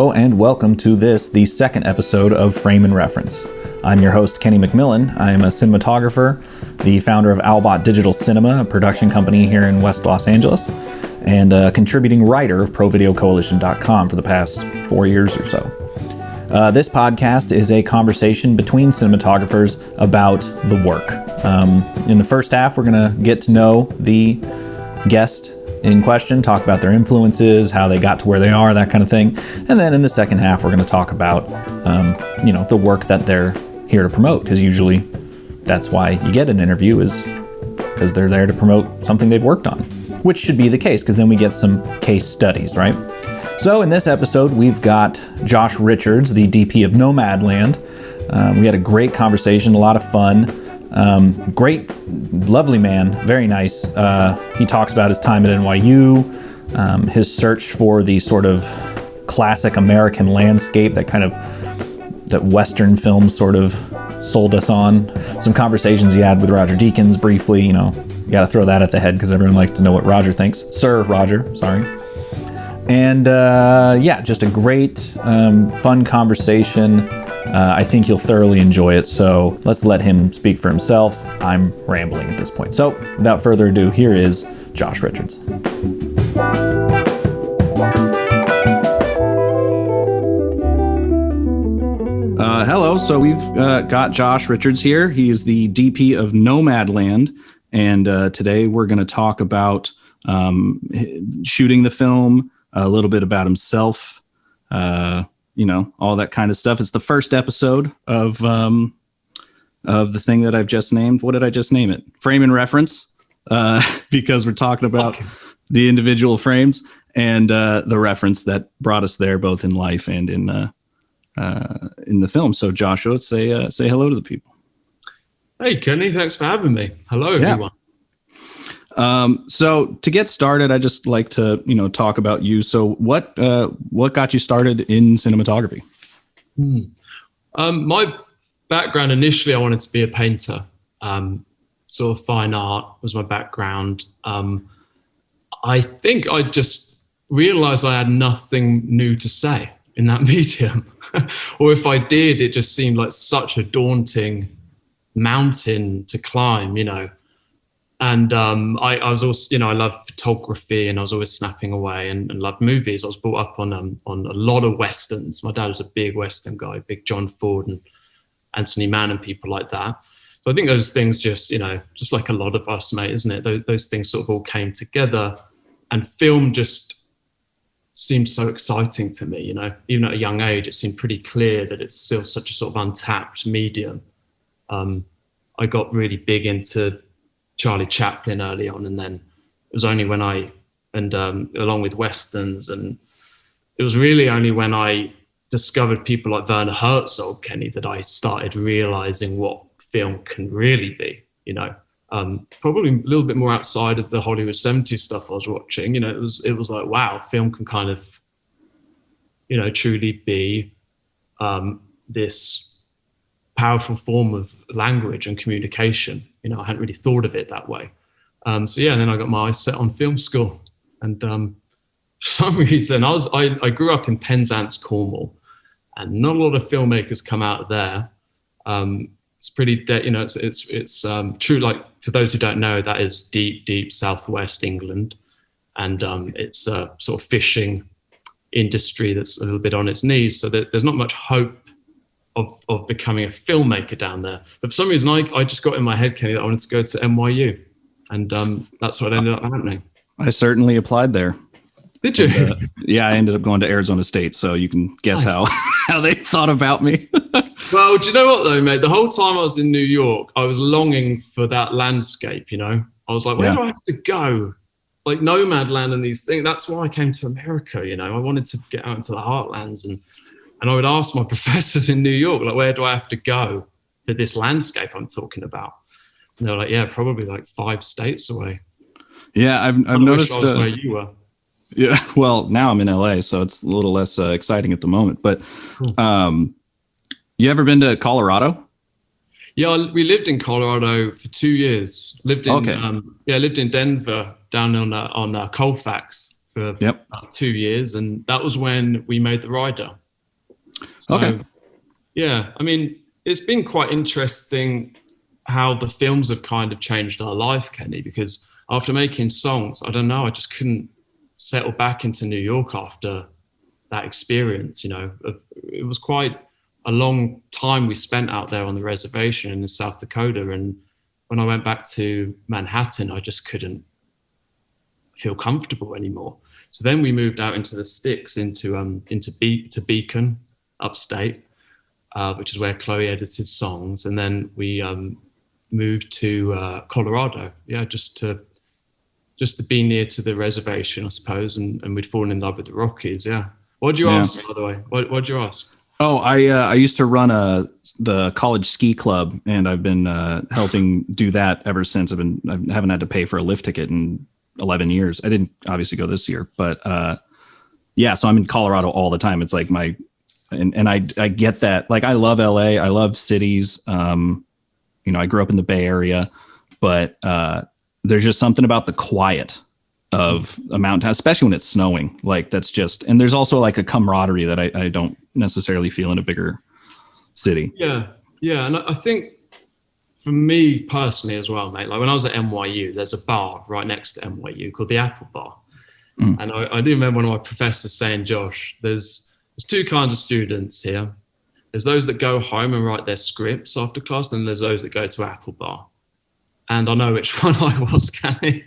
Hello and welcome to the second episode of Frame and Reference. I'm your host, Kenny McMillan. I am a cinematographer, the founder of Albot Digital Cinema, a production company here in West Los Angeles, and a contributing writer of ProVideoCoalition.com for the past 4 years or so. This podcast is a conversation between cinematographers about the work. In the first half, we're going to get to know the guest in question, talk about their influences, how they got to where they are, that kind of thing. And then in the second half, we're going to talk about, the work that they're here to promote, because usually that's why you get an interview, is because they're there to promote something they've worked on, which should be the case, because then we get some case studies, right? So in this episode, we've got Josh Richards, the DP of Nomadland. We had a great conversation, a lot of fun. Great, lovely man, very nice. He talks about his time at NYU, his search for the sort of classic American landscape that Western films sort of sold us on. Some conversations he had with Roger Deakins briefly, you got to throw that at the head because everyone likes to know what Roger thinks. Sir Roger, sorry. And just a great, fun conversation. I think you'll thoroughly enjoy it, so let's let him speak for himself. I'm rambling at this point. So, without further ado, here is Josh Richards. Hello, so we've got Josh Richards here. He is the DP of Nomadland, and today we're going to talk about shooting the film, a little bit about himself, all that kind of stuff. It's the first episode of the thing that I've just named. What did I just name it? Frame and Reference, because we're talking about the individual frames and the reference that brought us there, both in life and in the film. So Joshua, say hello to the people. Hey, Kenny, thanks for having me. Hello, everyone. So to get started, I just like to, talk about you. So what got you started in cinematography? My background, initially, I wanted to be a painter. Sort of fine art was my background. I think I just realized I had nothing new to say in that medium. Or if I did, it just seemed like such a daunting mountain to climb, And I was also, I loved photography, and I was always snapping away and loved movies. I was brought up on a lot of Westerns. My dad was a big Western guy, big John Ford and Anthony Mann and people like that. So I think those things just like a lot of us, mate, isn't it? Those things sort of all came together, and film just seemed so exciting to me, Even at a young age, it seemed pretty clear that it's still such a sort of untapped medium. I got really big into Charlie Chaplin early on, and then it was only when along with Westerns, and it was really only when I discovered people like Werner Herzog, Kenny, that I started realizing what film can really be, probably a little bit more outside of the Hollywood 70s stuff I was watching. It was like, wow, film can kind of, truly be this powerful form of language and communication. I hadn't really thought of it that way. And then I got my eyes set on film school. And for some reason, I grew up in Penzance, Cornwall, and not a lot of filmmakers come out of there. It's pretty, it's true. Like, for those who don't know, that is deep, deep southwest England. And it's a sort of fishing industry that's a little bit on its knees. So there's not much hope of becoming a filmmaker down there. But for some reason, I just got in my head, Kenny, that I wanted to go to NYU. And that's what ended up happening. I certainly applied there. Did you? And, I ended up going to Arizona State, so you can guess how they thought about me. Well, do you know what, though, mate? The whole time I was in New York, I was longing for that landscape, I was like, where do I have to go? Like Nomadland and these things. That's why I came to America, I wanted to get out into the heartlands, and I would ask my professors in New York, like, where do I have to go to this landscape I'm talking about? And they're like, probably like 5 states away. Yeah, I've noticed where you were. Yeah, well, now I'm in LA, so it's a little less exciting at the moment. But you ever been to Colorado? Yeah, we lived in Colorado for 2 years. Lived in lived in Denver, down on Colfax for about 2 years, and that was when we made The Rider. So, Okay. yeah, I mean, it's been quite interesting how the films have kind of changed our life, Kenny, because after making songs, I don't know, I just couldn't settle back into New York after that experience. It was quite a long time we spent out there on the reservation in South Dakota. And when I went back to Manhattan, I just couldn't feel comfortable anymore. So then we moved out into the sticks, to Beacon, upstate, which is where Chloe edited songs. And then we moved to Colorado, just to be near to the reservation, I suppose. And we'd fallen in love with the Rockies. Yeah. What'd you ask, by the way? What'd you ask? Oh, I used to run the college ski club, and I've been helping do that ever since. I haven't had to pay for a lift ticket in 11 years. I didn't obviously go this year, but so I'm in Colorado all the time. It's like and I get that. Like, I love LA. I love cities. I grew up in the Bay Area, but there's just something about the quiet of a mountain town, especially when it's snowing. Like, that's just, and there's also like a camaraderie that I don't necessarily feel in a bigger city. Yeah. And I think for me personally as well, mate, like when I was at NYU, there's a bar right next to NYU called the Apple Bar. And I do remember one of my professors saying, Josh, there's two kinds of students here. There's those that go home and write their scripts after class, and there's those that go to Apple Bar. And I know which one I was, Kenny.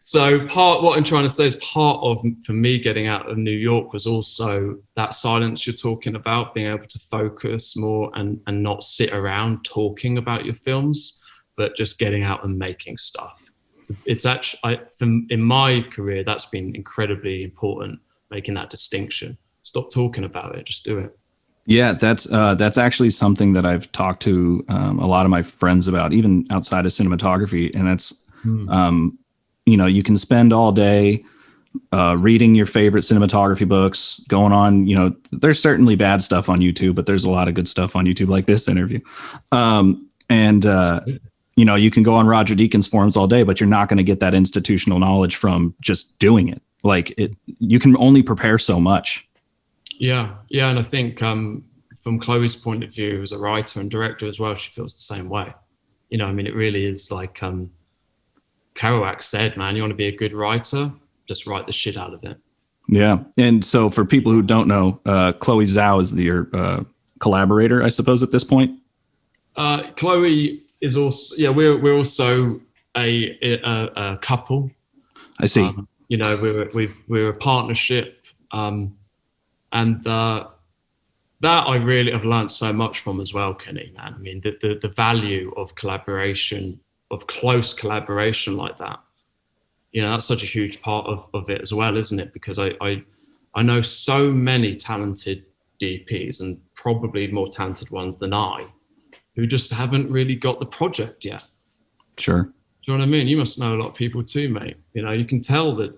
So what I'm trying to say is part of, for me, getting out of New York was also that silence you're talking about, being able to focus more and not sit around talking about your films, but just getting out and making stuff. So it's actually, in my career, that's been incredibly important, making that distinction. Stop talking about it, just do it. Yeah, that's actually something that I've talked to a lot of my friends about, even outside of cinematography. And that's, you can spend all day reading your favorite cinematography books, going on, there's certainly bad stuff on YouTube, but there's a lot of good stuff on YouTube, like this interview. You can go on Roger Deakins forums all day, but you're not going to get that institutional knowledge from just doing it. Like, you can only prepare so much. Yeah. And I think from Chloe's point of view as a writer and director as well, she feels the same way. It really is like Kerouac said, man, you want to be a good writer, just write the shit out of it. Yeah. And so for people who don't know, Chloe Zhao is your collaborator, I suppose, at this point. Chloe is also, we're also a couple. I see. We're a partnership. And that I really have learned so much from as well, Kenny, man. I mean, the value of collaboration, of close collaboration like that, that's such a huge part of it as well, isn't it? Because I know so many talented DPs, and probably more talented ones than I, who just haven't really got the project yet. Sure. Do you know what I mean? You must know a lot of people too, mate. You can tell that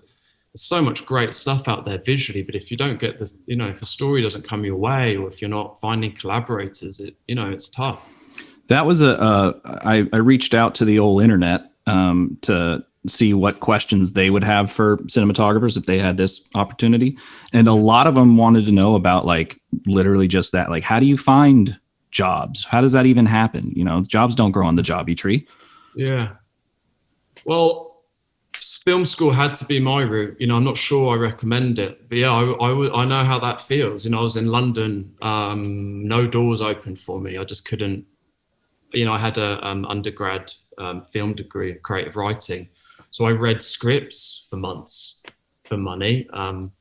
there's so much great stuff out there visually, but if you don't get this, if the story doesn't come your way, or if you're not finding collaborators, it's tough. That was I reached out to the old internet to see what questions they would have for cinematographers if they had this opportunity. And a lot of them wanted to know about, like, literally just that, like, how do you find jobs? How does that even happen? Jobs don't grow on the jobby tree. Yeah. Well, film school had to be my route. I'm not sure I recommend it, but yeah, I know how that feels. I was in London, no doors opened for me. I just couldn't, I had a undergrad film degree in creative writing. So I read scripts for months for money. And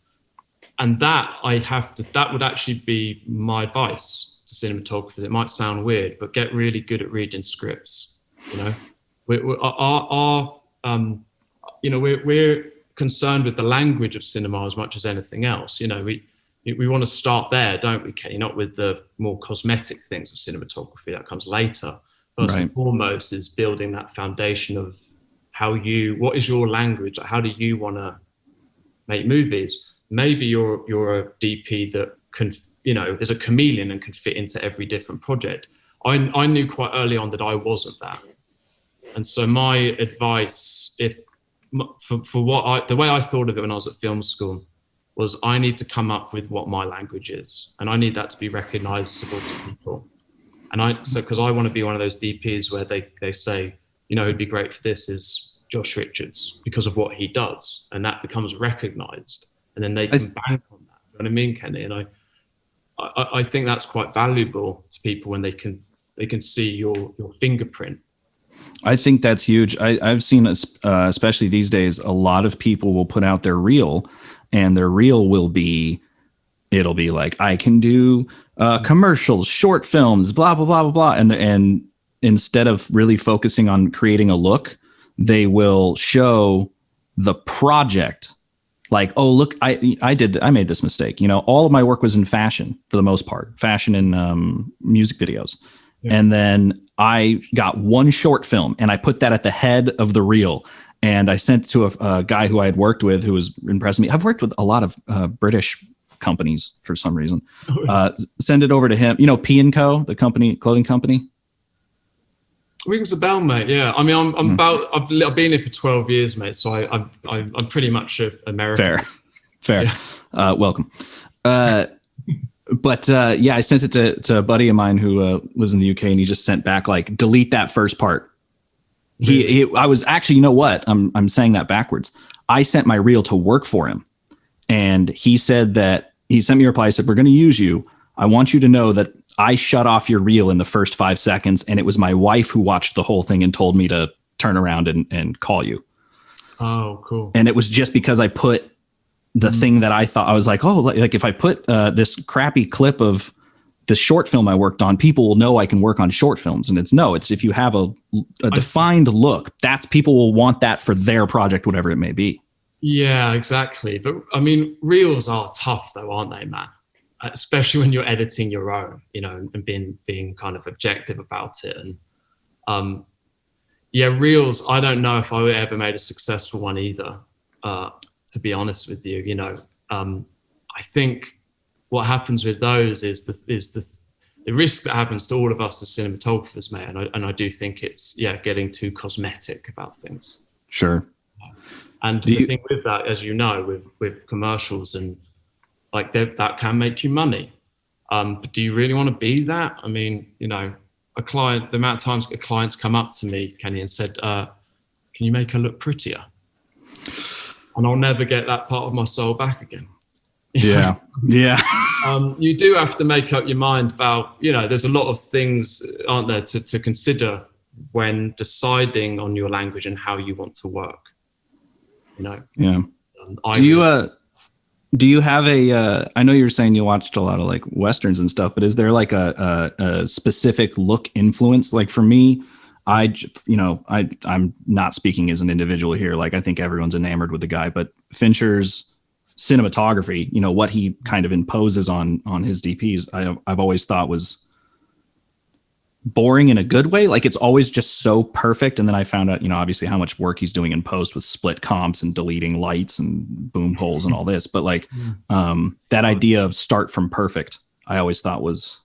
that would actually be my advice to cinematographers. It might sound weird, but get really good at reading scripts. We're concerned with the language of cinema as much as anything else. We want to start there, don't we, Kenny? Not with the more cosmetic things of cinematography, that comes later. First and foremost is building that foundation of what is your language? How do you want to make movies? Maybe you're a DP that can, is a chameleon and can fit into every different project. I knew quite early on that I wasn't that. And so my advice, if for the way I thought of it when I was at film school was I need to come up with what my language is, and I need that to be recognizable to people. And because I want to be one of those DPs where they say, who'd be great for this is Josh Richards because of what he does, and that becomes recognized, and then they can bank on that. You know what I mean, Kenny? And I think that's quite valuable to people when they can see your fingerprint. I think that's huge. I've seen, especially these days, a lot of people will put out their reel, and their reel it'll be like, I can do commercials, short films, blah, blah, blah, blah, blah. And instead of really focusing on creating a look, they will show the project. Like, oh, look, I made this mistake. All of my work was in fashion for the most part, fashion and music videos. Yeah. And then I got one short film and I put that at the head of the reel. And I sent it to a guy who I had worked with who was impressed me. I've worked with a lot of British companies for some reason. Send it over to him. P&Co, the clothing company. Rings a bell, mate. Yeah, I mean, I've been here for 12 years, mate. So I'm pretty much American. Fair. Yeah. Welcome. But I sent it to a buddy of mine who lives in the UK, and he just sent back like, delete that first part. I was actually, you know what? I'm saying that backwards. I sent my reel to work for him, and he said that he sent me a reply. He said, we're going to use you. I want you to know that I shut off your reel in the first 5 seconds. And it was my wife who watched the whole thing and told me to turn around and call you. Oh, cool. And it was just because I put the thing that I thought, I was like, oh, like if I put this crappy clip of the short film I worked on, people will know I can work on short films. And it's if you have a defined look, people will want that for their project, whatever it may be. Yeah, exactly. But I mean, reels are tough though, aren't they, man? Especially when you're editing your own, and being kind of objective about it. And reels, I don't know if I ever made a successful one either, to be honest with you. I think what happens with those is the risk that happens to all of us as cinematographers, mate. And I do think it's getting too cosmetic about things. Sure. And the thing with that, as you know, with commercials and like that can make you money. But do you really want to be that? I mean, a client, the amount of times clients come up to me, Kenny, and said, can you make her look prettier? And I'll never get that part of my soul back again. Yeah. Yeah. You do have to make up your mind about, there's a lot of things, aren't there, to consider when deciding on your language and how you want to work. Yeah. Do you have I know you're saying you watched a lot of like Westerns and stuff, but is there like a specific look influence? Like for me, I'm not speaking as an individual here. Like I think everyone's enamored with the guy, but Fincher's cinematography, what he kind of imposes on his DPs, I've always thought was boring in a good way. Like it's always just so perfect. And then I found out, obviously how much work he's doing in post with split comps and deleting lights and boom holes and all this. But like that idea of start from perfect, I always thought was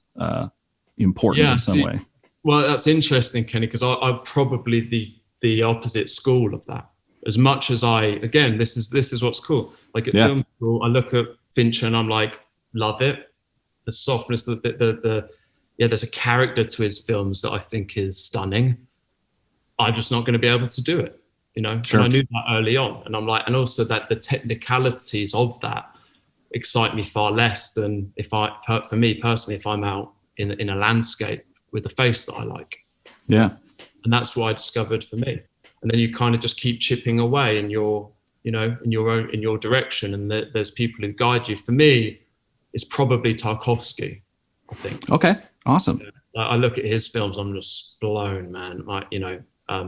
important in some way. Well, that's interesting, Kenny, because I'm probably the opposite school of that. As much as this is what's cool. Like at film school, I look at Fincher and I'm like, love it. The softness, there's a character to his films that I think is stunning. I'm just not going to be able to do it, Sure. And I knew that early on. And I'm like, and also that the technicalities of that excite me far less than for me personally, if I'm out in a landscape with a face that I like. Yeah. And that's what I discovered for me. And then you kind of just keep chipping away in your direction. And there's people who guide you. For me, it's probably Tarkovsky, I think. Okay. Awesome. I look at his films, I'm just blown, man. Like, I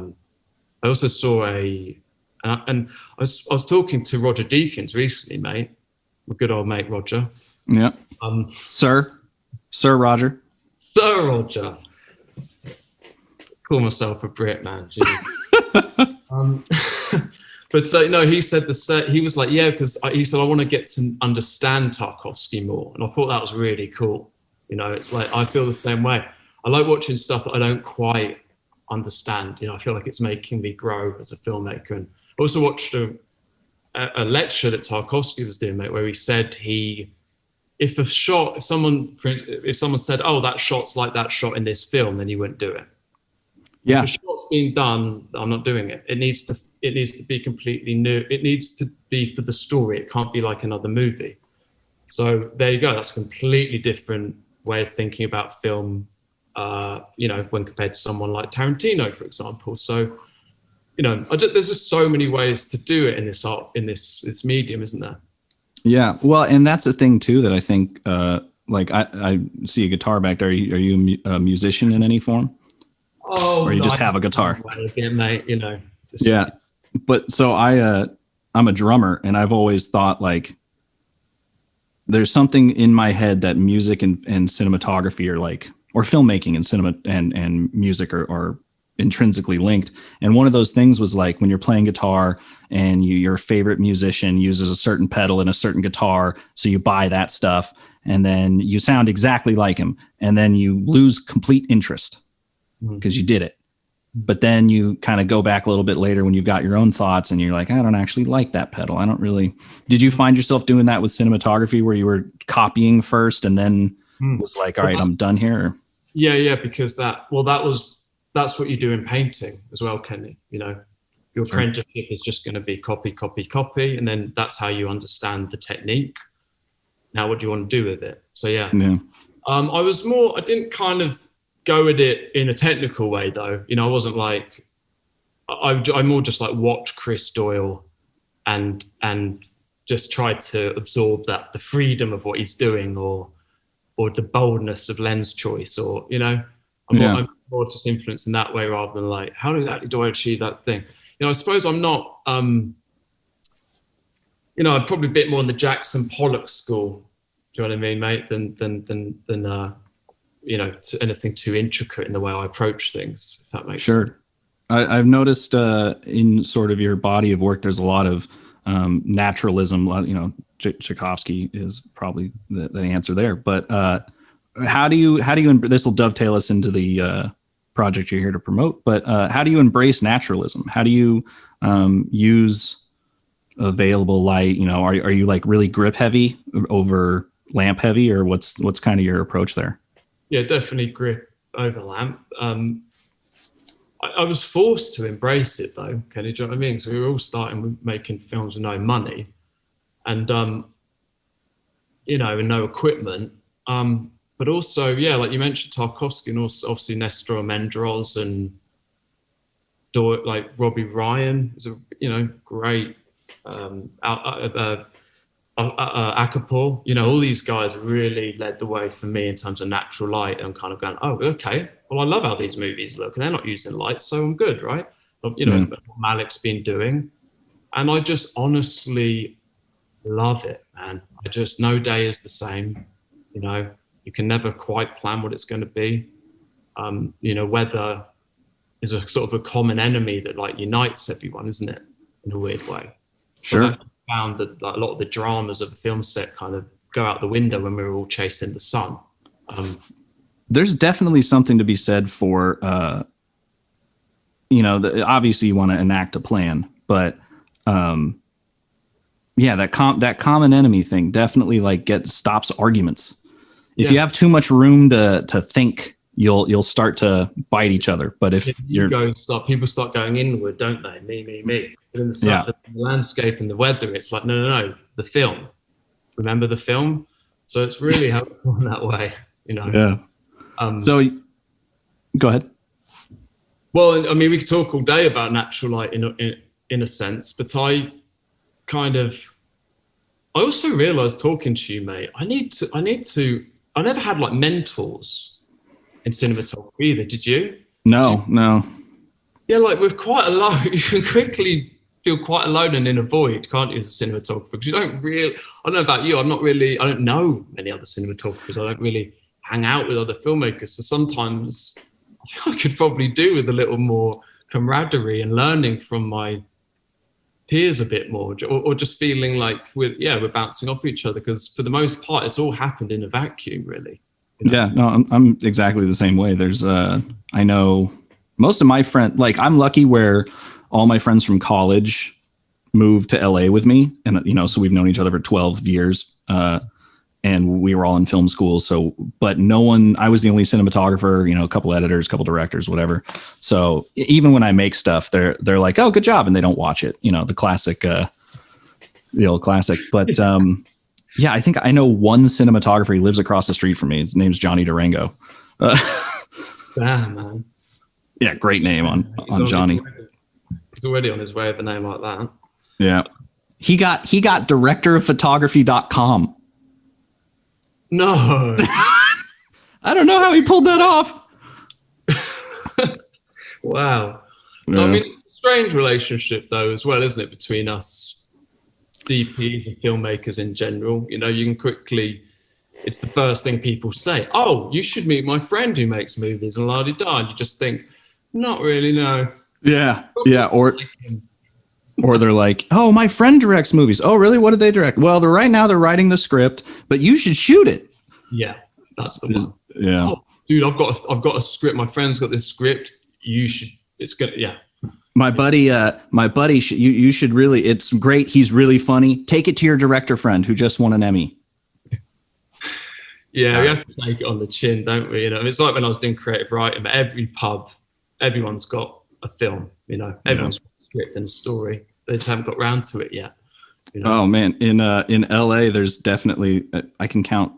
also saw and I was talking to Roger Deakins recently, mate. My good old mate, Roger. Yeah. Sir Roger. Sir Roger. Call myself a Brit, man. But he said he was like, because he said, I want to get to understand Tarkovsky more. And I thought that was really cool. It's like, I feel the same way. I like watching stuff that I don't quite understand. I feel like it's making me grow as a filmmaker. And I also watched a lecture that Tarkovsky was doing, mate, where he said if someone said, "Oh, that shot's like that shot in this film," then he wouldn't do it. If Yeah. a shot's being done, I'm not doing it. It needs to be completely new. It needs to be for the story. It can't be like another movie. So there you go. That's a completely different way of thinking about film, when compared to someone like Tarantino, for example. So, there's just so many ways to do it in this art, in this medium, isn't there? Yeah. Well, and that's the thing too, that I think, like I see a guitar back there. Are you a musician in any form? Oh, or you just have a guitar? Again, mate, Yeah. But so I'm a drummer, and I've always thought like there's something in my head that music and cinematography are like, or filmmaking and cinema and music are intrinsically linked. And one of those things was like when you're playing guitar and your favorite musician uses a certain pedal in a certain guitar, so you buy that stuff and then you sound exactly like him, and then you lose complete interest because you did it. But then you kind of go back a little bit later when you've got your own thoughts and you're like, I don't actually like that pedal. I don't really. Did you find yourself doing that with cinematography, where you were copying first and then was like, all right, I'm done here? Yeah, because that's what you do in painting as well, Kenny. Your apprenticeship is just going to be copy, copy, copy, and then that's how you understand the technique. Now, what do you want to do with it? So yeah. I didn't kind of go at it in a technical way though. I wasn't like, I more just like watch Chris Doyle and just try to absorb the freedom of what he's doing, or the boldness of lens choice, or I'm more just influenced in that way rather than like, how exactly do I achieve that thing? I suppose I'm not, I'm probably a bit more in the Jackson Pollock school. Do you know what I mean, mate? Than anything too intricate in the way I approach things, if that makes sense. I've noticed in sort of your body of work, there's a lot of naturalism. Tchaikovsky is probably the answer there. But how do you this will dovetail us into the project you're here to promote, but how do you embrace naturalism? How do you use available light? Are you like really grip heavy over lamp heavy, or what's kind of your approach there? Yeah, definitely grip over lamp. I was forced to embrace it though, Kenny, do you know what I mean? So we were all starting with making films with no money and, and no equipment. But also, yeah, like you mentioned Tarkovsky, and also obviously Nestor Mendros and like Robbie Ryan is a, great, Akapor, all these guys really led the way for me in terms of natural light, and kind of going, oh, okay, well, I love how these movies look, and they're not using lights, so I'm good, right? What Malik's been doing, and I just honestly love it, man. No day is the same. You can never quite plan what it's going to be. Weather is a sort of a common enemy that like unites everyone, isn't it? In a weird way. Sure. Found that like, a lot of the dramas of the film set kind of go out the window when we were all chasing the sun. There's definitely something to be said for, obviously you want to enact a plan, but that common enemy thing definitely like stops arguments. If you have too much room to think, you'll start to bite each other. But if people start going inward, don't they? Me. But in the landscape and the weather, it's like, no, the film. Remember the film? So it's really helpful in that way, Yeah. So go ahead. Well, I mean, we could talk all day about natural light in a sense, but I also realized talking to you, mate, I never had like mentors in cinematography either. Did you? No. Yeah, like we're quite alone. You can quickly feel quite alone and in a void, can't you, as a cinematographer? Because you don't really, I don't know about you, I don't know many other cinematographers. I don't really hang out with other filmmakers. So sometimes I could probably do with a little more camaraderie and learning from my peers a bit more, or just feeling like we're bouncing off each other, because for the most part it's all happened in a vacuum, really. Yeah, no, I'm exactly the same way. There's I know most of my friends, like I'm lucky where all my friends from college moved to LA with me, and so we've known each other for 12 years. And we were all in film school. So, but no one, I was the only cinematographer, a couple editors, a couple directors, whatever. So even when I make stuff, they're like, "Oh, good job," and they don't watch it. The classic, the old classic. But yeah, I think I know one cinematographer. He lives across the street from me. His name's Johnny Durango. Damn, man. Yeah, great name on Johnny. He's already on his way with a name like that. Yeah, he got directorofphotography.com. No. I don't know how he pulled that off. Wow. Yeah. I mean, it's a strange relationship, though, as well, isn't it, between us DPs and filmmakers in general? You can quickly, it's the first thing people say. "Oh, you should meet my friend who makes movies," and la-di-da. And you just think, not really, no. Yeah. Or they're like, "Oh, my friend directs movies." "Oh, really? What did they direct?" "Well, right now they're writing the script, but you should shoot it." Yeah, that's the one. Yeah. "Oh, dude, I've got a script. My friend's got this script. You should. It's good." Yeah. My buddy, you should really. It's great. He's really funny. Take it to your director friend who just won an Emmy. Yeah, we have to take it on the chin, don't we? It's like when I was doing creative writing. But every pub, everyone's got a film. Everyone's got a script and a story. They just haven't got round to it yet. Oh man, in LA, there's definitely I can count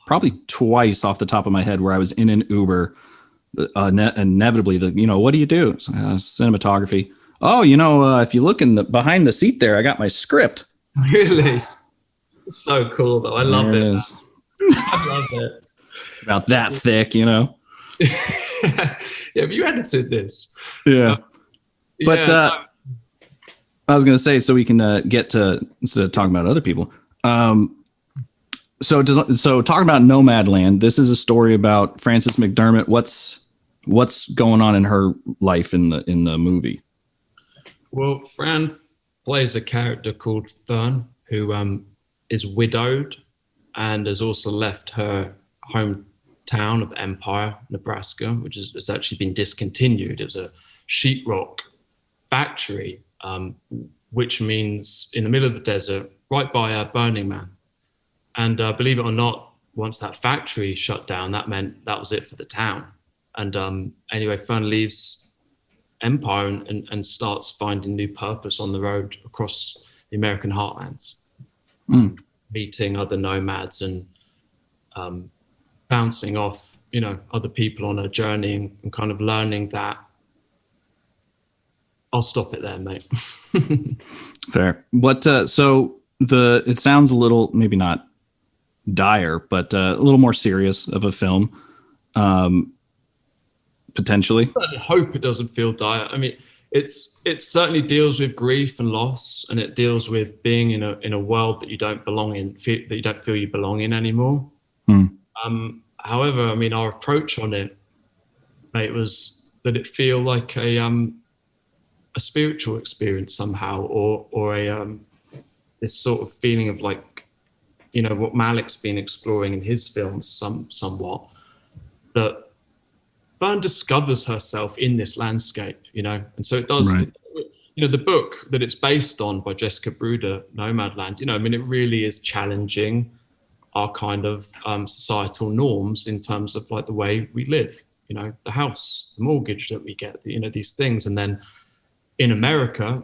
probably twice off the top of my head where I was in an Uber. Inevitably, what do you do? So, cinematography. "Oh, if you look behind the seat there, I got my script." Really? It's so cool, though. I love it. Is. I love it. It's about that thick, Yeah, have you edited this? Yeah. But I was going to say, so we can get to, instead of talking about other people. So talking about Nomadland, this is a story about Frances McDermott. What's going on in her life in the movie? Well, Fran plays a character called Fern, who is widowed and has also left her hometown of Empire, Nebraska, which has actually been discontinued. It was a sheetrock factory, which means in the middle of the desert, right by Burning Man. And believe it or not, once that factory shut down, that meant that was it for the town. And anyway, Fern leaves Empire and starts finding new purpose on the road across the American heartlands, meeting other nomads and bouncing off, other people on a journey and kind of learning that. I'll stop it there, mate. Fair. What? It sounds a little, maybe not dire, but a little more serious of a film, potentially. I hope it doesn't feel dire. I mean, it certainly deals with grief and loss, and it deals with being in a world that you don't belong in, that you don't feel you belong in anymore. However, I mean, our approach on it, mate, was that it feel like a spiritual experience somehow, or this sort of feeling of like, what Malik's been exploring in his films somewhat, that Fern discovers herself in this landscape, and so it does. Right. The book that it's based on by Jessica Bruder, Nomadland, I mean, it really is challenging our kind of societal norms in terms of like the way we live, the house, the mortgage that we get, these things. And then in America,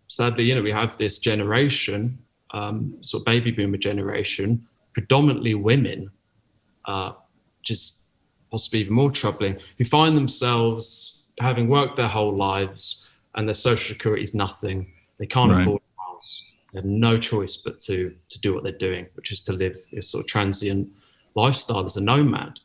sadly, we have this generation, sort of baby boomer generation, predominantly women, which is possibly even more troubling, who find themselves having worked their whole lives and their social security is nothing. They can't afford a house. They have no choice but to do what they're doing, which is to live a sort of transient lifestyle as a nomad.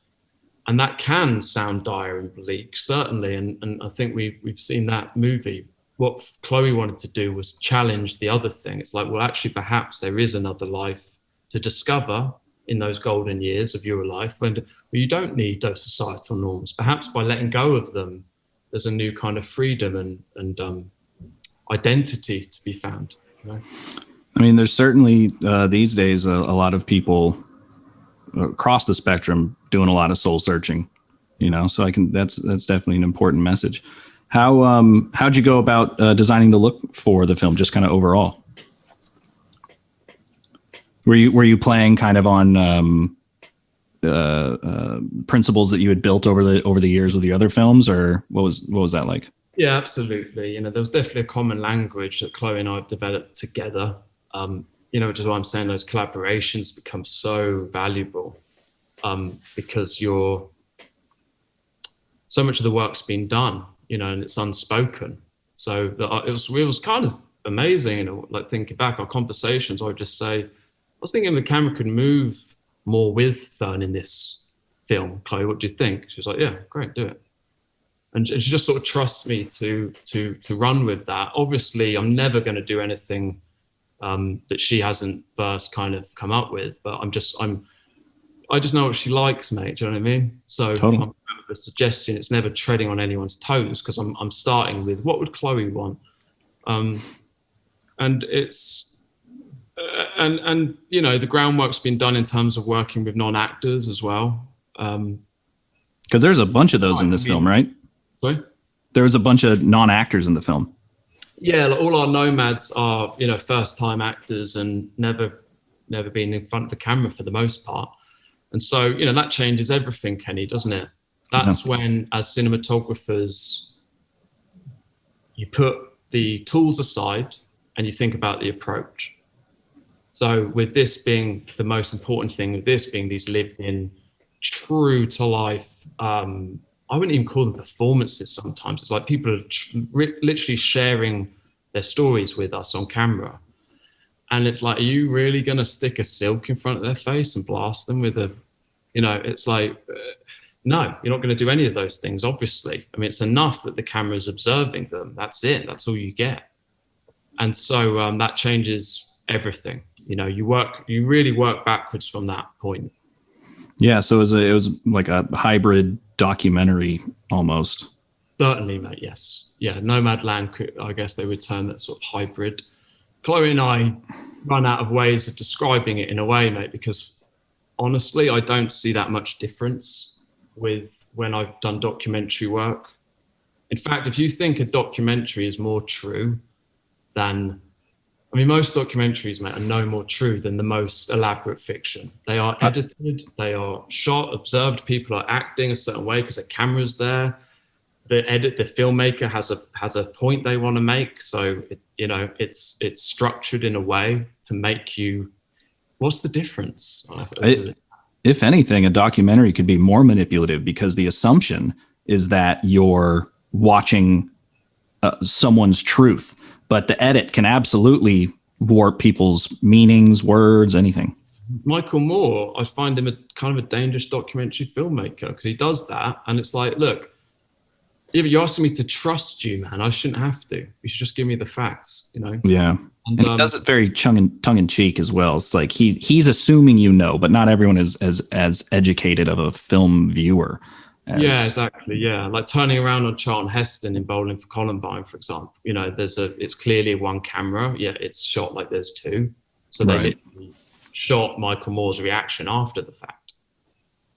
And that can sound dire and bleak, certainly. And I think we've seen that movie. What Chloe wanted to do was challenge the other thing. It's like, well, actually, perhaps there is another life to discover in those golden years of your life when you don't need those societal norms. Perhaps by letting go of them, there's a new kind of freedom and identity to be found. I mean, there's certainly these days a lot of people across the spectrum doing a lot of soul searching, so that's definitely an important message. How'd you go about designing the look for the film, just kind of overall? Were you playing kind of on principles that you had built over the years with the other films, or what was that like? Yeah, absolutely. There was definitely a common language that Chloe and I have developed together. Which is why I'm saying those collaborations become so valuable, because so much of the work's been done, and it's unspoken. So it was kind of amazing. Like thinking back, our conversations, I would just say, I was thinking the camera could move more with Fern in this film. Chloe, what do you think? She was like, yeah, great, do it. And she just sort of trusts me to run with that. Obviously, I'm never going to do anything that she hasn't first kind of come up with, but I just know what she likes, mate. Do you know what I mean? So Totally. the suggestion, it's never treading on anyone's toes, because I'm starting with what would Chloe want, and it's and the groundwork's been done in terms of working with non-actors as well. Because there's a bunch of those in this film, right? Sorry? There's a bunch of non-actors in the film. Yeah, like all our nomads are, first-time actors and never been in front of the camera for the most part. And so, that changes everything, Kenny, doesn't it? That's when, as cinematographers, you put the tools aside and you think about the approach. So with this being the most important thing, with this being these lived-in, true-to-life, I wouldn't even call them performances sometimes. It's like people are literally sharing their stories with us on camera. And it's like, are you really going to stick a silk in front of their face and blast them with it's like, no, you're not going to do any of those things, obviously. I mean, it's enough that the camera's observing them. That's it. That's all you get. And so that changes everything. You really work backwards from that point. Yeah. So it was like a hybrid documentary almost. Certainly, mate. Yes. Yeah. Nomadland, I guess they would term that sort of hybrid. Chloe and I run out of ways of describing it in a way, mate, because honestly, I don't see that much difference with when I've done documentary work. In fact, if you think a documentary is more true than, most documentaries, mate, are no more true than the most elaborate fiction. They are edited, they are shot, observed, people are acting a certain way because the camera's there. The filmmaker has a point they want to make. So, it's structured in a way to make you, what's the difference? If anything, a documentary could be more manipulative because the assumption is that you're watching someone's truth, but the edit can absolutely warp people's meanings, words, anything. Michael Moore, I find him a kind of a dangerous documentary filmmaker because he does that. And it's like, look, yeah, but you're asking me to trust you, man. I shouldn't have to. You should just give me the facts, Yeah. And he does it very tongue in cheek as well. It's like he's assuming but not everyone is as educated of a film viewer. Yeah, exactly. Yeah, like turning around on Charlton Heston in Bowling for Columbine, for example. It's clearly one camera. Yeah, it's shot like there's two. So they literally shot Michael Moore's reaction after the fact.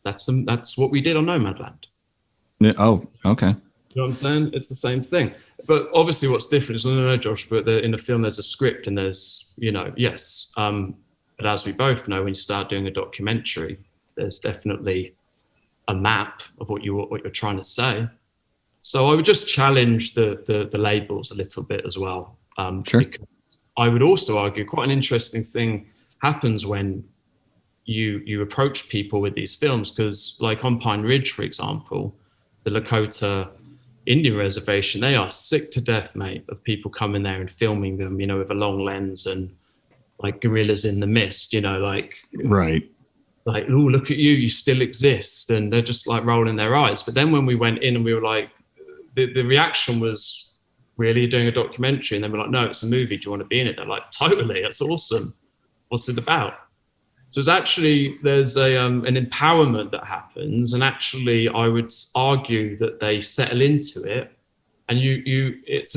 That's what we did on Nomadland. Oh, okay. You know what I'm saying? It's the same thing. But obviously what's different is, no, Josh, but in the film there's a script and there's, yes. But as we both know, when you start doing a documentary, there's definitely a map of what you're trying to say. So I would just challenge the labels a little bit as well. Sure. Because I would also argue quite an interesting thing happens when you approach people with these films, because like on Pine Ridge, for example, the Lakota Indian reservation, they are sick to death, mate, of people coming there and filming them, with a long lens and like gorillas in the mist, right. Like, oh, look at you still exist. And they're just like rolling their eyes. But then when we went in and we were like, the reaction was, really, doing a documentary? And then we're like, no, it's a movie. Do you want to be in it? They're like, totally, that's awesome. What's it about? So it's actually, there's an empowerment that happens, and actually I would argue that they settle into it, and it's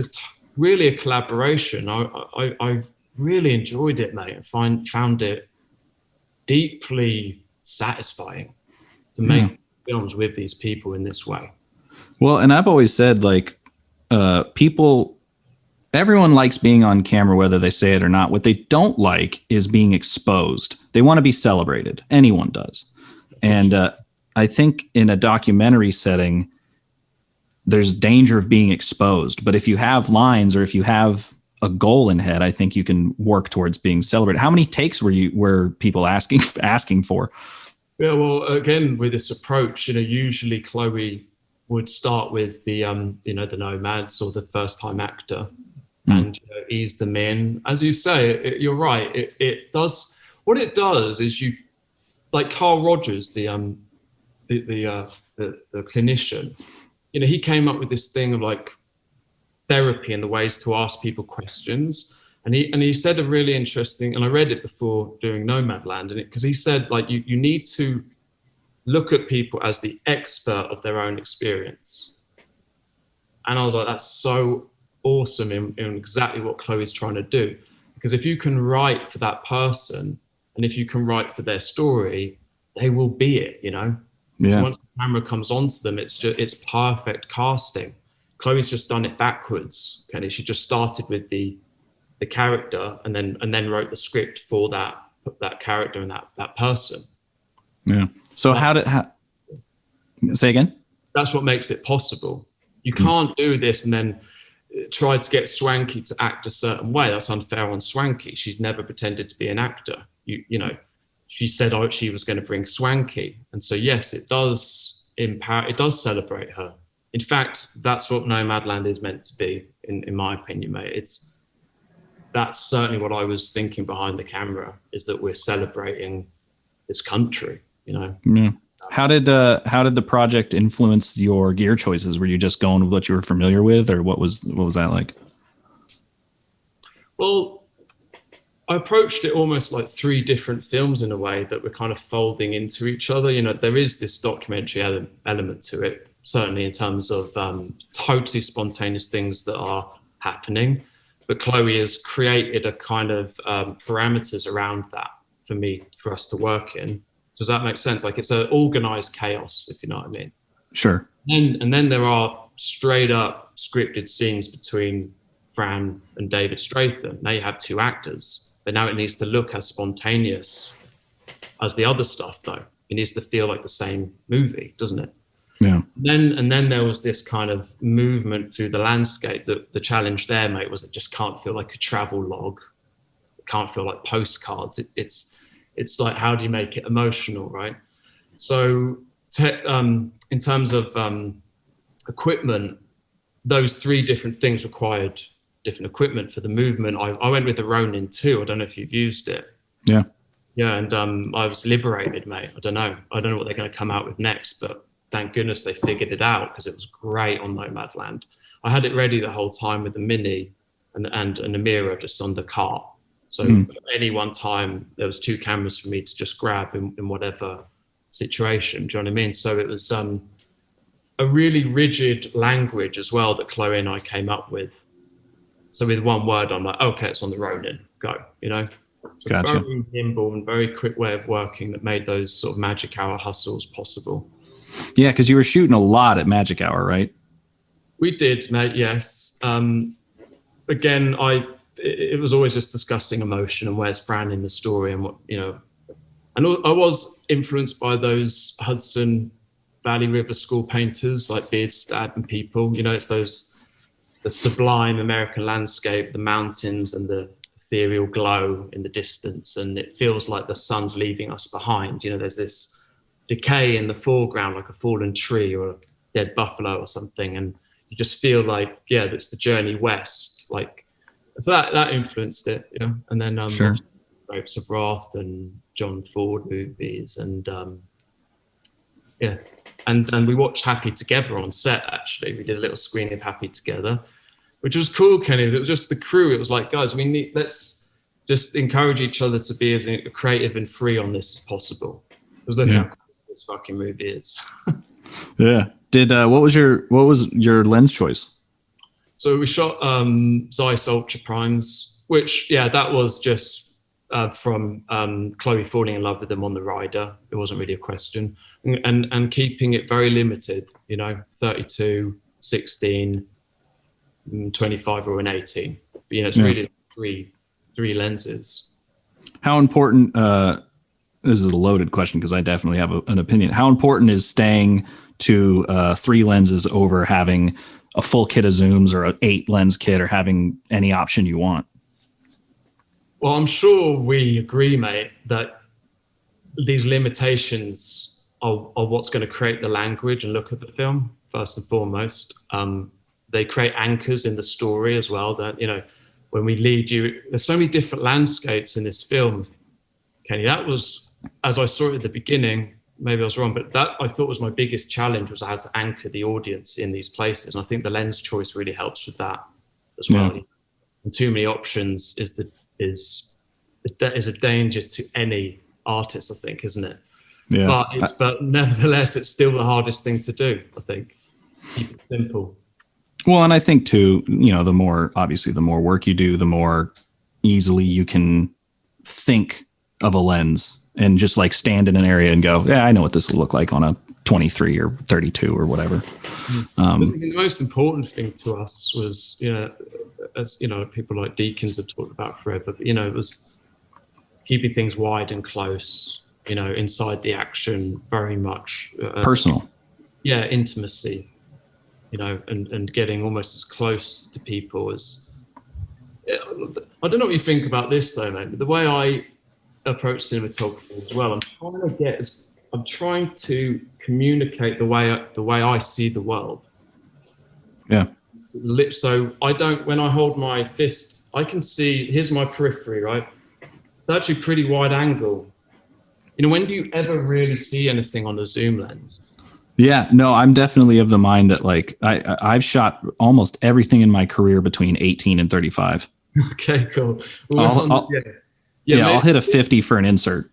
really a collaboration. I really enjoyed it, mate, and found it deeply satisfying to make films with these people in this way. Well, and I've always said, like, everyone likes being on camera, whether they say it or not. What they don't like is being exposed. They want to be celebrated. Anyone does. And I think in a documentary setting, there's danger of being exposed. But if you have lines or if you have a goal in head, I think you can work towards being celebrated. How many takes were people asking for? Yeah, well, again, with this approach, usually Chloe would start with the the nomads or the first time actor and ease them in. As you say, you're right. It does. What it does is like Carl Rogers, the clinician. He came up with this thing of like therapy and the ways to ask people questions. And he said a really interesting, and I read it before doing Nomadland, and because he said like you need to look at people as the expert of their own experience. And I was like, that's so awesome in exactly what Chloe's trying to do. Because if you can write for that person and if you can write for their story, they will be it, Yeah. So once the camera comes onto them, it's perfect casting. Chloe's just done it backwards. Okay, she just started with the character and then wrote the script for that character and that person. Yeah. So say again? That's what makes it possible. You can't do this and then try to get Swanky to act a certain way. That's unfair on Swanky. She's never pretended to be an actor. She said she was going to bring Swanky. And so, yes, it does empower, it does celebrate her. In fact, that's what Nomadland is meant to be, in my opinion, mate. That's certainly what I was thinking behind the camera, is that we're celebrating this country, Yeah. How did the project influence your gear choices? Were you just going with what you were familiar with, or what was that like? Well, I approached it almost like three different films in a way that were kind of folding into each other. There is this documentary element to it, certainly in terms of totally spontaneous things that are happening. But Chloe has created a kind of parameters around that for us to work in. Does that make sense? Like it's an organized chaos, if you know what I mean. Sure. And then there are straight up scripted scenes between Fran and David Stratham. Now you have two actors, but now it needs to look as spontaneous as the other stuff, though. It needs to feel like the same movie, doesn't it? Yeah. And then there was this kind of movement through the landscape. That the challenge there, mate, was it just can't feel like a travel log. It can't feel like postcards. It's like, how do you make it emotional, right? So in terms of equipment, those three different things required different equipment for the movement. I went with the Ronin 2. I don't know if you've used it. Yeah. Yeah, and I was liberated, mate. I don't know what they're going to come out with next, but thank goodness they figured it out, because it was great on Nomadland. I had it ready the whole time with the Mini and a mirror just on the cart. So at any one time, there was two cameras for me to just grab in whatever situation. Do you know what I mean? So it was a really rigid language as well that Chloe and I came up with. So with one word, I'm like, okay, it's on the Ronin, go, So Gotcha. Very nimble and very quick way of working that made those sort of magic hour hustles possible. Yeah, because you were shooting a lot at Magic Hour, right? We did, mate, yes. Again, it was always just discussing emotion and where's Fran in the story and what, and I was influenced by those Hudson Valley River school painters like Beardstad and people, it's the sublime American landscape, the mountains and the ethereal glow in the distance. And it feels like the sun's leaving us behind. There's this decay in the foreground, like a fallen tree or a dead buffalo or something. And you just feel like, yeah, that's the journey west. Like, so that influenced it, And then Sure. Grapes of Wrath and John Ford movies, and and we watched Happy Together on set. Actually, we did a little screening of Happy Together, which was cool, Kenny. It was just the crew. It was like, guys, let's just encourage each other to be as creative and free on this as possible. Because look how cool this fucking movie is. Yeah. What was your lens choice? So we shot Zeiss Ultra Primes, which, that was just from Chloe falling in love with them on the rider. It wasn't really a question. And keeping it very limited, 32, 16, 25 or an 18. But, it's really three lenses. How important, this is a loaded question because I definitely have an opinion. How important is staying to 3 lenses over having a full kit of zooms or an 8 lens kit or having any option you want? Well, I'm sure we agree, mate, that these limitations are what's going to create the language and look at the film, first and foremost. They create anchors in the story as well. That, when we lead you, there's so many different landscapes in this film, Kenny. That was, as I saw it at the beginning, maybe I was wrong, but that I thought was my biggest challenge, was how to anchor the audience in these places. And I think the lens choice really helps with that as well. Yeah. And too many options is a danger to any artist, I think, isn't it? Yeah. But nevertheless, it's still the hardest thing to do, I think. Keep it simple. Well, and I think too, the more work you do, the more easily you can think of a lens and just like stand in an area and go, yeah, I know what this will look like on a 23 or 32 or whatever. The most important thing to us was, as people like Deakins have talked about forever, but it was keeping things wide and close, inside the action, very much personal. Yeah, intimacy, and getting almost as close to people as. I don't know what you think about this though, mate, but the way I approach cinematography as well, I'm trying to communicate the way I see the world. Yeah. So when I hold my fist, I can see, here's my periphery, right? It's actually pretty wide angle. When do you ever really see anything on a zoom lens? Yeah, no, I'm definitely of the mind that like I've shot almost everything in my career between 18 and 35. Okay, cool. Well, I'll hit a 50 for an insert.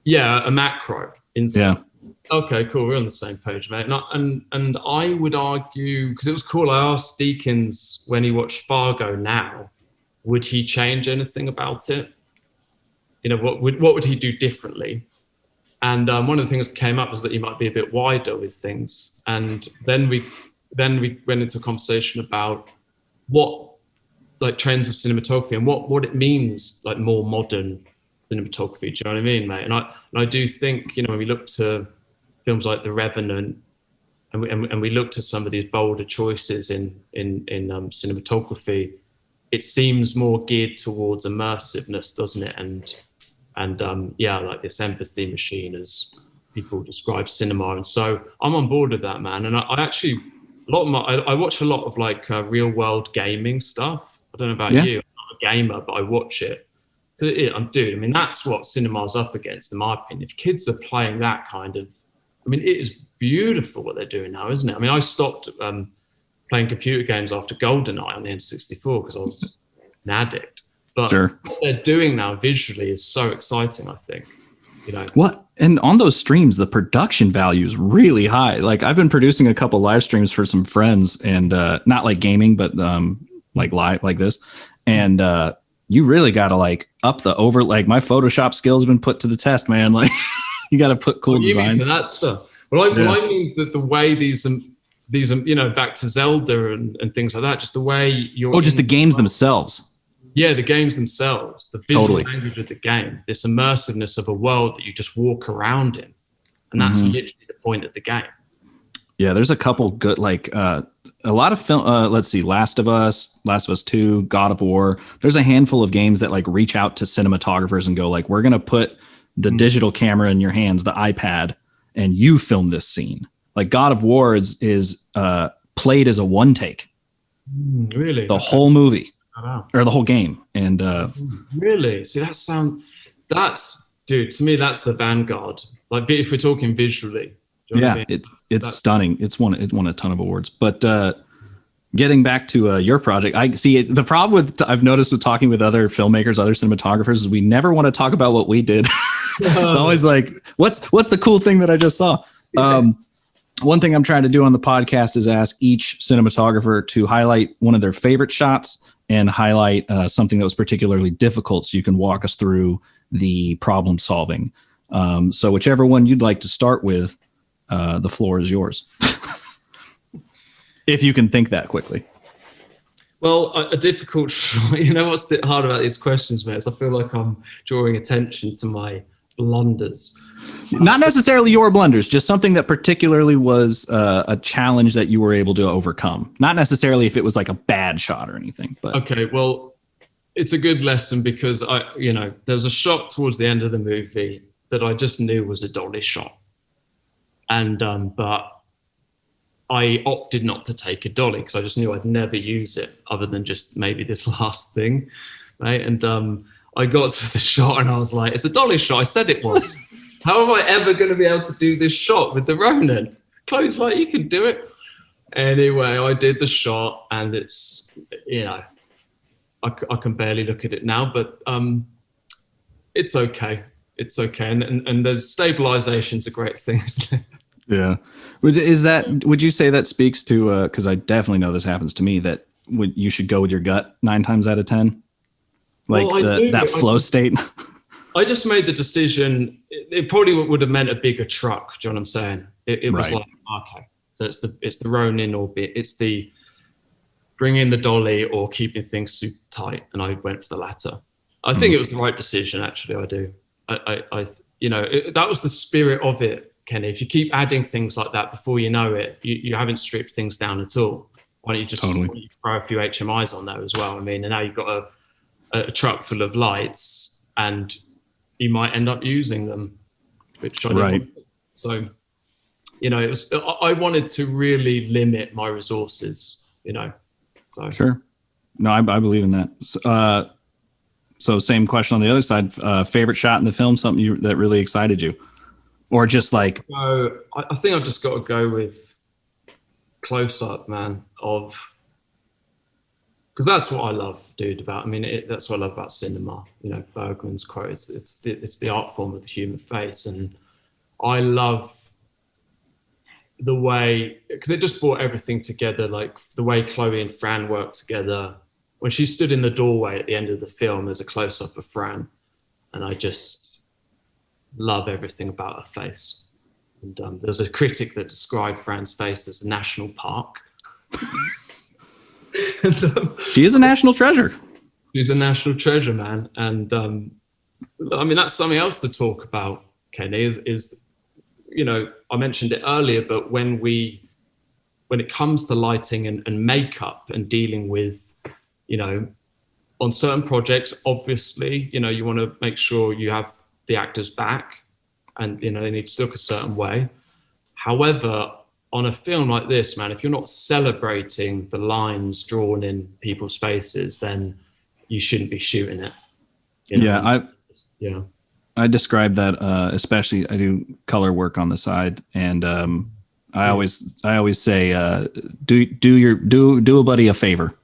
Yeah, a macro insert. Yeah. Okay, cool. We're on the same page, mate. And I would argue, because it was cool, I asked Deakins when he watched Fargo now, would he change anything about it? What would he do differently? And one of the things that came up was that he might be a bit wider with things. And then we went into a conversation about what like trends of cinematography and what it means, like more modern cinematography. Do you know what I mean, mate? And I do think, when we look to films like The Revenant, and we look to some of these bolder choices in cinematography, it seems more geared towards immersiveness, doesn't it? And like this empathy machine, as people describe cinema. And so I'm on board with that, man. And I actually, I watch a lot of like real world gaming stuff. I don't know about you. I'm not a gamer, but I watch it. That's what cinema's up against, in my opinion. If kids are playing that kind of, it is beautiful what they're doing now, isn't it? I stopped playing computer games after GoldenEye on the N64 because I was an addict. But sure, what they're doing now visually is so exciting, I think. What? And on those streams, the production value is really high. Like I've been producing a couple live streams for some friends, and not like gaming, but like live like this. And you really got to like up the like my Photoshop skills have been put to the test, man. Like you got to put cool designs. That stuff. Well, I mean that the way these back to Zelda and things like that, just the way you're. Oh, just the games themselves. Yeah, the games themselves, the visual language of the game, this immersiveness of a world that you just walk around in. And that's literally the point of the game. Yeah, there's a couple good, like a lot of film. Let's see, Last of Us 2, God of War. There's a handful of games that like reach out to cinematographers and go like, we're going to put the digital camera in your hands, the iPad, and you film this scene. Like God of War is played as a one take. Really? The whole movie. Or the whole game. And really? See, dude, to me, that's the vanguard. Like if we're talking visually. Yeah, I mean? It's stunning. It won a ton of awards. But getting back to your project, I see the problem I've noticed with talking with other filmmakers, other cinematographers, is we never want to talk about what we did. It's always like, what's the cool thing that I just saw? One thing I'm trying to do on the podcast is ask each cinematographer to highlight one of their favorite shots and highlight something that was particularly difficult, so you can walk us through the problem solving. So whichever one you'd like to start with, the floor is yours. If you can think that quickly. Well, a difficult, you know, what's hard about these questions, mate, is I feel like I'm drawing attention to my blunders. Not necessarily your blunders, just something that particularly was a challenge that you were able to overcome. Not necessarily if it was like a bad shot or anything, but Okay, well, it's a good lesson because there was a shot towards the end of the movie that I just knew was a dolly shot, and but I opted not to take a dolly because I just knew I'd never use it other than just maybe this last thing, right? And I got to the shot and I was like, it's a dolly shot. I said it was. How am I ever going to be able to do this shot with the Ronin? Chloe's like, you can do it. Anyway, I did the shot and it's, I can barely look at it now, but it's okay. It's okay. And the stabilization's a great thing, isn't it? yeah. Would you say that speaks to, because I definitely know this happens to me, that you should go with your gut 9 times out of 10? Like that flow state? I just made the decision. It probably would have meant a bigger truck. Do you know what I'm saying? It was like, okay, so it's the Ronin or it's the bringing the dolly or keeping things super tight. And I went for the latter. I think it was the right decision. Actually, I do. That was the spirit of it. Kenny, if you keep adding things like that before you know it, you haven't stripped things down at all. Why don't you just throw a few HMIs on there as well? I mean, and now you've got a truck full of lights and you might end up using them, which I don't want. So, it was, I wanted to really limit my resources, So. Sure. No, I believe in that. So same question on the other side, favorite shot in the film, something that really excited you? Or just like, I think I've just got to go with close up, man, because that's what I love, dude. That's what I love about cinema. Bergman's quote: "It's the art form of the human face," and I love the way, because it just brought everything together. Like the way Chloe and Fran worked together. When she stood in the doorway at the end of the film, there's a close up of Fran, and I just love everything about her face. And there was a critic that described Fran's face as a national park. She is a national treasure. She's a national treasure, man. And that's something else to talk about, Kenny, is I mentioned it earlier, but when it comes to lighting and makeup and dealing with, on certain projects, obviously, you want to make sure you have the actors back and they need to look a certain way. However, on a film like this, man, if you're not celebrating the lines drawn in people's faces, then you shouldn't be shooting it. I describe that, especially I do color work on the side, and I always say, do a buddy a favor.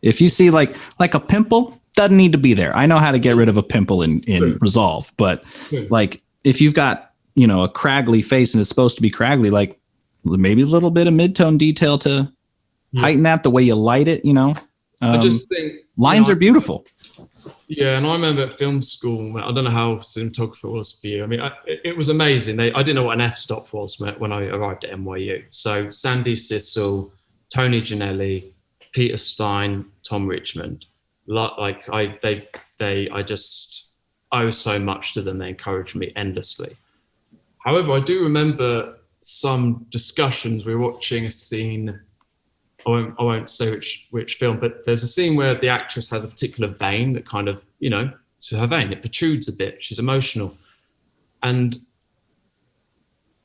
If you see like a pimple, doesn't need to be there. I know how to get rid of a pimple in Resolve, but like if you've got, a craggly face and it's supposed to be craggly, like maybe a little bit of mid-tone detail to heighten that, the way you light it, I just think lines are beautiful. Yeah. And I remember at film school, I don't know how cinematographer was for you. I mean, it was amazing. I didn't know what an f-stop was when I arrived at NYU. So Sandy Sissel, Tony Gianelli, Peter Stein, Tom Richmond. I just owe so much to them. They encouraged me endlessly. However, I do remember some discussions. We were watching a scene. I won't say which film, but there's a scene where the actress has a particular vein that kind of, to her vein, it protrudes a bit. She's emotional. And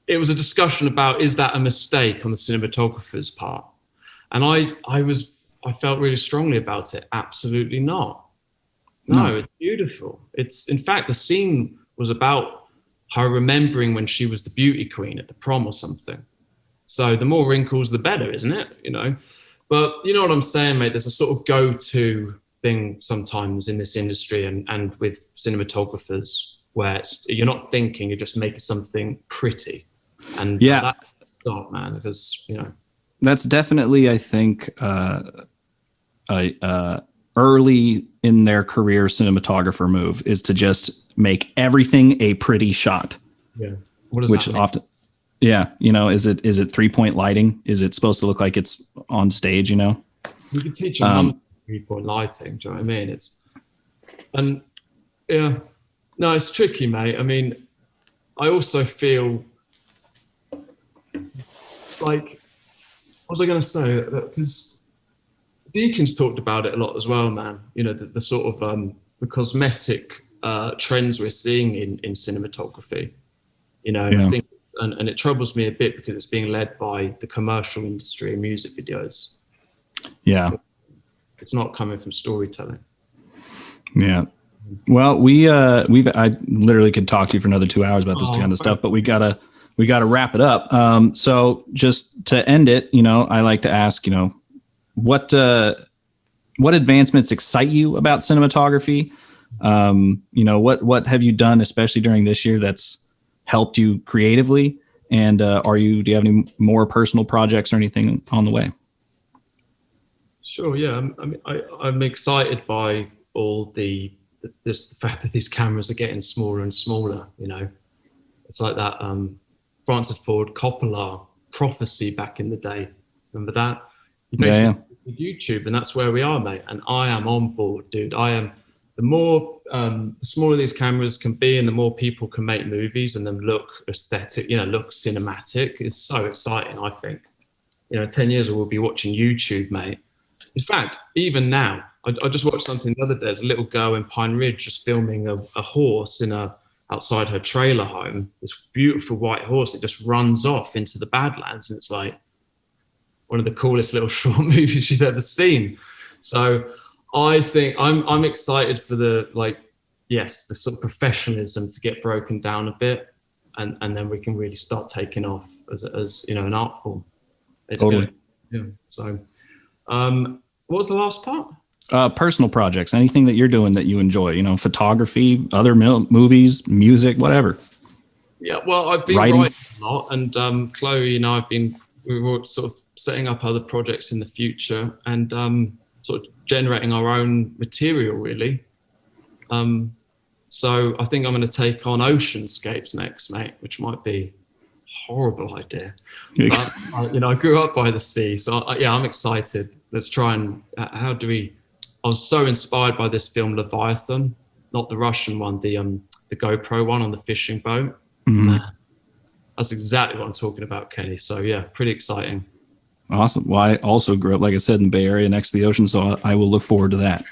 it was a discussion about, is that a mistake on the cinematographer's part? And I felt really strongly about it. Absolutely not. No, it's beautiful. In fact, the scene was about her remembering when she was the beauty queen at the prom or something. So the more wrinkles, the better, isn't it? But you know what I'm saying, mate? There's a sort of go-to thing sometimes in this industry and with cinematographers where you're not thinking, you're just making something pretty. And that's not, man, because, That's definitely, I think, early in their career cinematographer move is to just make everything a pretty shot. Yeah. What does that mean? Often, is it 3-point lighting? Is it supposed to look like it's on stage, You can teach a mum 3-point lighting. Do you know what I mean? No, it's tricky, mate. I mean, I also feel like, what was I going to say? Because Deacon's talked about it a lot as well, man. You know, the sort of the cosmetic trends we're seeing in cinematography. You know, I think, and it troubles me a bit because it's being led by the commercial industry and music videos. Yeah, it's not coming from storytelling. Yeah. Well, I literally could talk to you for another 2 hours about this kind of stuff, but we gotta wrap it up. So just to end it, you know, I like to ask, you know, what advancements excite you about cinematography? You know, what have you done, especially during this year, that's helped you creatively? And do you have any more personal projects or anything on the way? Sure. Yeah. I mean, I'm excited by all the fact that these cameras are getting smaller and smaller. You know, it's like that Francis Ford Coppola prophecy back in the day. Remember that? You basically YouTube, and that's where we are, mate. And I am on board, dude. I am. The more the smaller these cameras can be, and the more people can make movies and them look aesthetic, you know, look cinematic. It's so exciting. I think, you know, 10 years we'll be watching YouTube, mate. In fact, even now, I just watched something the other day. There's a little girl in Pine Ridge just filming a horse outside her trailer home. This beautiful white horse. It just runs off into the Badlands, and it's like one of the coolest little short movies you've ever seen. So I think I'm excited for the sort of professionalism to get broken down a bit, and then we can really start taking off as you know, an art form. It's totally good. Yeah. So, what was the last part? Personal projects, anything that you're doing that you enjoy, you know, photography, other movies, music, whatever. Yeah, well, I've been writing a lot, and Chloe and I we were sort of setting up other projects in the future, and sort of generating our own material, really. So I think I'm going to take on oceanscapes next, mate, which might be a horrible idea. But, you know, I grew up by the sea, so I'm excited. Let's try and I was so inspired by this film Leviathan, not the Russian one, the GoPro one on the fishing boat. Mm-hmm. Man, that's exactly what I'm talking about, Kenny. So yeah, pretty exciting. Awesome. Well, I also grew up, like I said, in the Bay Area next to the ocean, so I will look forward to that.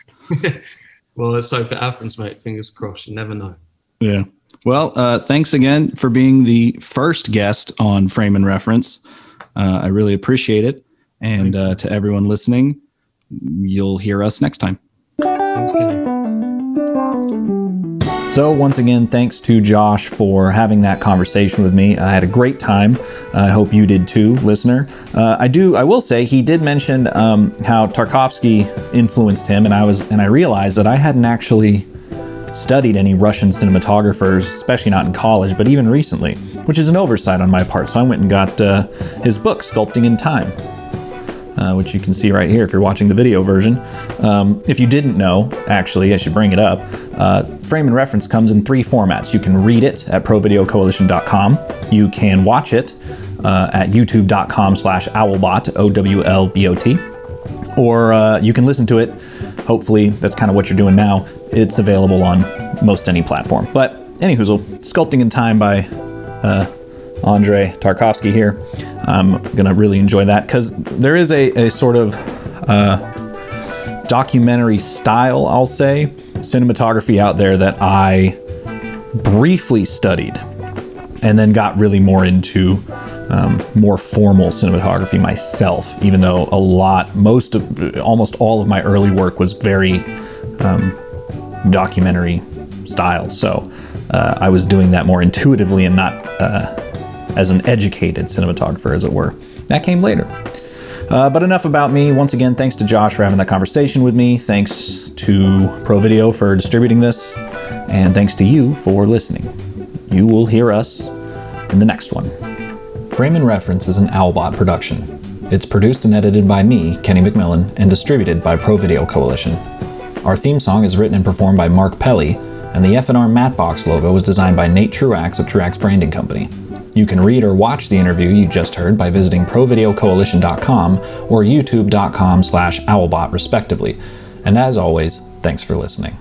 Well, let's hope it happens, mate. Fingers crossed. You never know. Yeah. Well, thanks again for being the first guest on Frame and Reference. I really appreciate it. And to everyone listening, you'll hear us next time. Thanks, Kenny. So once again, thanks to Josh for having that conversation with me. I had a great time. I hope you did too, listener. I will say he did mention how Tarkovsky influenced him, and I realized that I hadn't actually studied any Russian cinematographers, especially not in college, but even recently, which is an oversight on my part. So I went and got his book, Sculpting in Time, which you can see right here if you're watching the video version. If you didn't know, actually, I should bring it up. Frame and Reference comes in 3 formats. You can read it at provideocoalition.com. You can watch it at youtube.com/owlbot, OWLBOT. Or you can listen to it. Hopefully, that's kind of what you're doing now. It's available on most any platform. But anywho, Sculpting in Time by Andrei Tarkovsky here. I'm going to really enjoy that because there is a sort of documentary style, I'll say, cinematography out there that I briefly studied and then got really more into more formal cinematography myself, even though almost all of my early work was very documentary style. So I was doing that more intuitively and not as an educated cinematographer, as it were. That came later. But enough about me. Once again, thanks to Josh for having that conversation with me. Thanks to Pro Video for distributing this. And thanks to you for listening. You will hear us in the next one. Frame and Reference is an Owlbot production. It's produced and edited by me, Kenny McMillan, and distributed by Pro Video Coalition. Our theme song is written and performed by Mark Pelly, and the F&R Matte Box logo was designed by Nate Truax of Truax Branding Company. You can read or watch the interview you just heard by visiting provideocoalition.com or youtube.com/owlbot respectively. And as always, thanks for listening.